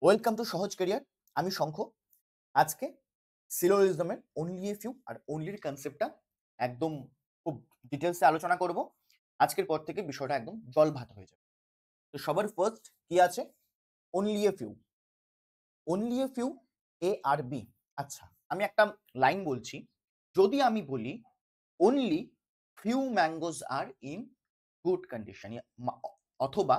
Welcome to সহজ career. আমি শঙ্খ। আজকে সিলোজিজমের অনলি এ ফিউ আর অনলির কনসেপ্টটা একদম খুব ডিটেলসে আলোচনা করব। আজকের পর থেকে বিষয়টা একদম জল ভাত হয়ে যাবে। তো সবার ফার্স্ট কি আছে? Only a few. Only a few, A are B. আচ্ছা, আমি একটা লাইন বলছি। যদি আমি বলি only few mangoes are in good condition, অথবা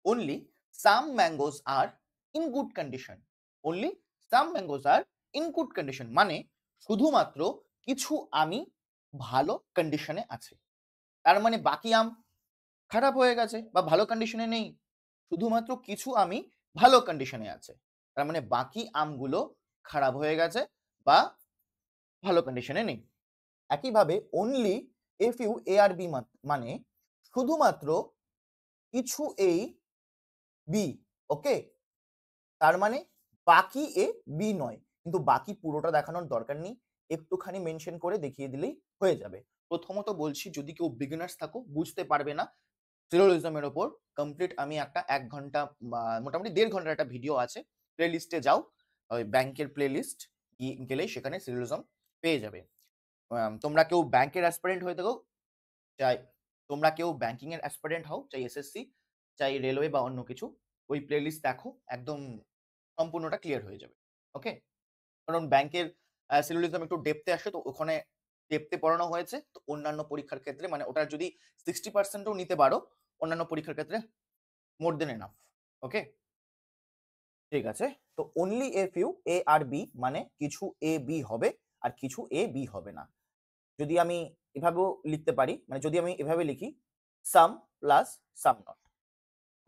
only some mangoes are in good condition, only some mangoes are in good condition মানে শুধুমাত্র কিছু আমি ভালো কন্ডিশনে আছে। তার মানে বাকি আম খারাপ হয়ে গেছে বা ভালো কন্ডিশনে নেই। শুধুমাত্র কিছু আমি ভালো কন্ডিশনে আছে। তার মানে বাকি আমগুলো খারাপ হয়ে গেছে বা ভালো কন্ডিশনে নেই। একইভাবে only a few a R b মানে শুধুমাত্র কিছু এই বি, ওকে? তার মানে বাকি এ বি নয়। কিন্তু বাকি পুরোটা দেখানোর দরকার নেই। একটুখানি মেনশন করে দেখিয়ে দিলেই হয়ে যাবে। প্রথমত বলছি, যদি কেউ বিগিনার্স থাকো, বুঝতে পারবে না সিলোজিজমের ওপর, কমপ্লিট আমি একটা ১ ঘন্টা বা মোটামুটি ১.৫ ঘন্টার একটা ভিডিও আছে। প্লেলিস্টে যাও। ওই ব্যাংকের প্লেলিস্ট গেলেই সেখানে সিলোজিজম পেয়ে যাবে। তোমরা কেউ ব্যাংকের অ্যাসপিরেন্ট হয়ে থাকো, চাই তোমরা কেউ ব্যাংকিং এর অ্যাসপিরেন্ট হও, চাই এসএসসি, চাই রেলওয়ে বা অন্য কিছু, ওই প্লেলিস্ট দেখো, একদম সম্পূর্ণটা ক্লিয়ার হয়ে যাবে। ওকে? কারণ ব্যাংকের সিলোজিজম একটু ডেপথে আসে, তো ওখানে ডেপথে পড়ানো হয়েছে। তো অন্যান্য পরীক্ষার ক্ষেত্রে মানে ওটার যদি 60% ও নিতে পারো, অন্যান্য পরীক্ষার ক্ষেত্রে মোর দেন এনাফ। ওকে? ঠিক আছে। তো only a few A are B মানে কিছু এ বি হবে আর কিছু এ বি হবে না। যদি আমি এভাবেও লিখতে পারি, মানে যদি আমি এভাবে লিখি সাম প্লাস সাম নট,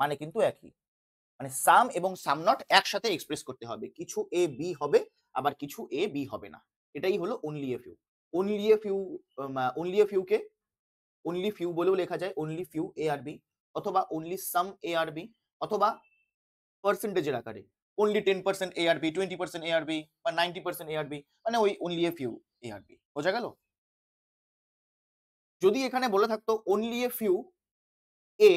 মানে কিন্তু একই। মানে সাম এবং সাম নট একসাথে এক্সপ্রেস করতে হবে। কিছু এ বি হবে, আবার কিছু এ বি হবে না। এটাই হলো only a few. Only a few, only a few কে অনলি ফিউ বলেও লেখা যায়, only few A are B, অথবা only some A are B, অথবা পার্সেন্টেজের আকারে only 10% A are B, 20% A are B বা 90% এ আর বি, মানে ওই only a few A are B. বোঝা গেল? যদি এখানে বলে থাকতো only a few A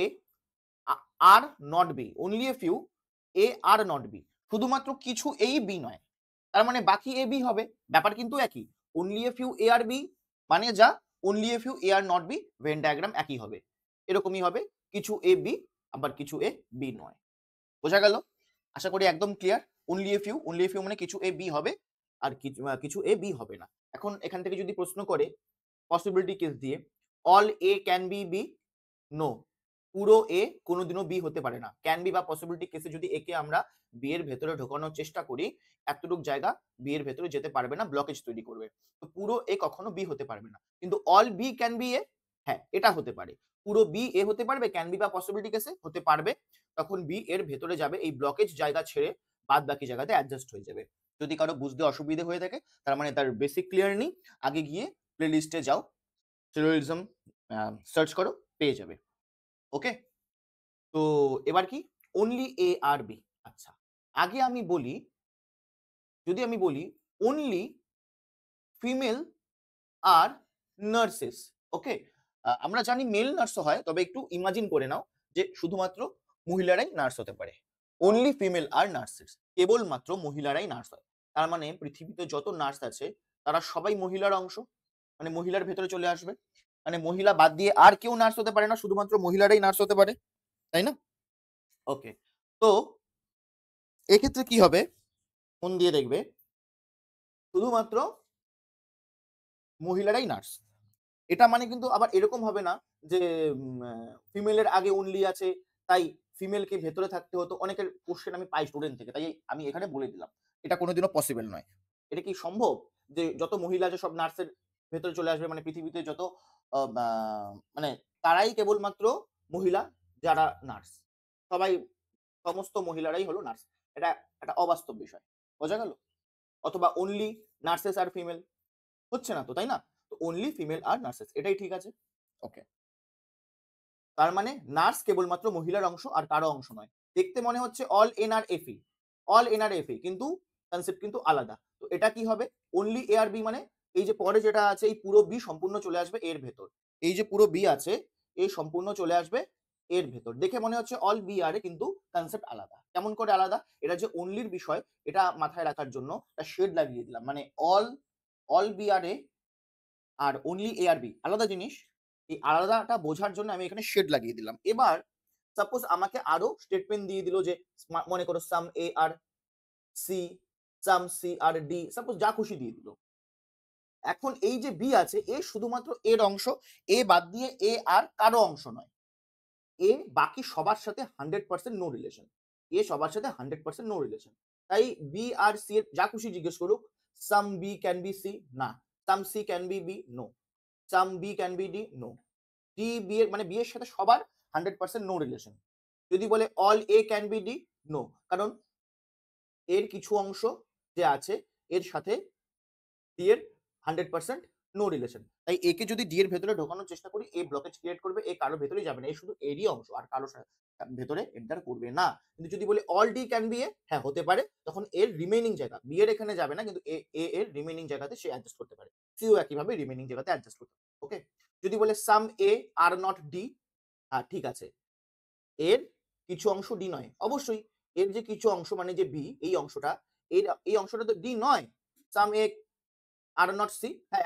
are not B, only a few A are not B, শুধুমাত্র কিছু এই বি নয়, তার মানে বাকি এ বি হবে। ব্যাপার কিন্তু একই। Only a few A are B মানে যা, only a few A are not B, Venn diagram একই হবে। এরকমই হবে, কিছু এ বি আবার কিছু এ বি নয়। বোঝা গেল? আশা করি একদম ক্লিয়ার। অনলি এ ফিউ মানে কিছু এ বি হবে আর কিছু এ বি হবে না। এখন এখান থেকে যদি প্রশ্ন করে পসিবিলিটি কেস দিয়ে, all A can be B, no, পুরো এ কোনোদিনও বি হতে পারে না। ক্যান বি বা পসিবিলিটি কেসে যদি একে আমরা বি এর ভেতরে ঢোকানোর চেষ্টা করি, এতটুকু জায়গা বি এর ভেতরে যেতে পারবে না, ব্লকেজ তৈরি করবে। তো পুরো এ কখনো বি হতে পারবে না। কিন্তু all B can B A, হ্যাঁ এটা হতে পারে। পুরো বি এ হতে পারবে, ক্যান বি বা পসিবিলিটি কেসে হতে পারবে। তখন বি এর ভেতরে যাবে, এই ব্লকেজ জায়গা ছেড়ে বাদ বাকি জায়গাতে অ্যাডজাস্ট হয়ে যাবে। যদি কারো বুঝতে অসুবিধে হয়ে থাকে, তার মানে তার বেসিক ক্লিয়ার নেই, আগে গিয়ে প্লে লিস্টে যাও, সিলোজিজম সার্চ করো, পেয়ে যাবে। ওকে? তো এবার কি? Only A are B. আচ্ছা, আগে আমি বলি, যদি আমি বলি only female are nurses, okay? আমরা জানি মেল নার্সও হয়, তবে একটু ইমাজিন করে নাও যে শুধুমাত্র মহিলারাই নার্স হতে পারে। অনলি ফিমেল আর নার্সেস, কেবলমাত্র মহিলারাই নার্স হয়। তার মানে পৃথিবীতে যত নার্স আছে তারা সবাই মহিলার অংশ, মানে মহিলার ভেতরে চলে আসবে। মানে মহিলা বাদ দিয়ে আর কেউ নার্স হতে পারে না, শুধুমাত্র মহিলারাই নার্স হতে পারে, তাই না? ওকে। তো এক্ষেত্রে কি হবে? মন দিয়ে দেখবে, শুধুমাত্র মহিলারাই নার্স। এটা মানে কিন্তু আবার এরকম হবে না যে ফিমেলের আগে অনলি আছে, তাই ফিমেলকে ভেতরে থাকতে হতো। অনেকের কোশ্চেন আমি পাই স্টুডেন্ট থেকে, তাই আমি এখানে বলে দিলাম। এটা কোনোদিনও পসিবল নয়। এটা কি সম্ভব যে যত মহিলা আছে সব নার্সের ভেতরে চলে আসবে? মানে পৃথিবীতে যত মানে তারাই কেবলমাত্র মহিলা যারা নার্স, সবাই সমস্ত মহিলারাই হলো নার্স। এটা একটা অবাস্তব বিষয়। বোঝা গেল? অথবা অনলি নার্সেস আর ফিমেল, হচ্ছে না তো, তাই না? তো অনলি ফিমেল আর নার্সেস, এটাই ঠিক আছে। ওকে। তার মানে নার্স কেবলমাত্র মহিলার অংশ আর কারো অংশ নয়। দেখতে মনে হচ্ছে অল এন আর এফ ই, অল এন আর এফ ই, কিন্তু কনসেপ্ট কিন্তু আলাদা। তো এটা কি হবে? অনলি এ আর বি মানে এই যে পরে যেটা আছে, এই পুরো বি সম্পূর্ণ চলে আসবে এর ভেতর। এই যে পুরো বি আছে, এই সম্পূর্ণ চলে আসবে এর ভেতর। দেখে মনে হচ্ছে অল বি আর এ, কিন্তু কনসেপ্ট আলাদা। কেমন করে আলাদা? এটা যে অনলির বিষয় এটা মাথায় রাখার জন্য একটা শেড লাগিয়ে দিলাম। মানে অল বি আর এ আর অনলি এ আর বি আলাদা জিনিস। এই আলাদাটা বোঝার জন্য আমি এখানে শেড লাগিয়ে দিলাম। এবার সাপোজ আমাকে আরো স্টেটমেন্ট দিয়ে দিল যে মনে করো সাম A R C, some C R D, suppose যা খুশি দিয়ে দিল। এখন এই যে বি আছে, এ শুধুমাত্র এর অংশ, এ বাদ দিয়ে এ আর কারো অংশ নয়। এ বাকি সবার সাথে 100% নো রিলেশন। এ সবার সাথে 100% নো রিলেশন। তাই বি আর সি এর যা খুশি জিজ্ঞেস করুক, some B can be C, না। Some C can be B, no. Some B can be D, no. D B এর মানে বি এর সাথে সবার 100% নো রিলেশন। যদি বলে all A can be D, no. কারণ এর কিছু অংশ যে আছে এর সাথে ডি এর 100% নো রিলেশন। তাই এ কে যদি ডি এর ভেতরে ঢোকানোর চেষ্টা করি, এ ব্লকেজ ক্রিয়েট করবে, এ কারো ভেতরেই যাবে না। এ শুধু এরই অংশ, আর কারো ভেতরে এন্টার করবে না। কিন্তু যদি বলি all D can B A, হ্যাঁ হতে পারে। তখন এর রিমেইনিং জায়গা, বি এর এখানে যাবে না, কিন্তু এর রিমেইনিং জায়গাতে সে অ্যাডজাস্ট করতে পারে। সিও একইভাবে রিমেইনিং জায়গাতে অ্যাডজাস্ট করতে পারে। ওকে? যদি বলে সাম এ আর নট ডি, হ্যাঁ ঠিক আছে। এর কিছু অংশ ডি নয়। অবশ্যই এর যে কিছু অংশ মানে যে বি, এই অংশটা, এই অংশটা তো ডি নয়। সাম এ আর নট সি, হ্যাঁ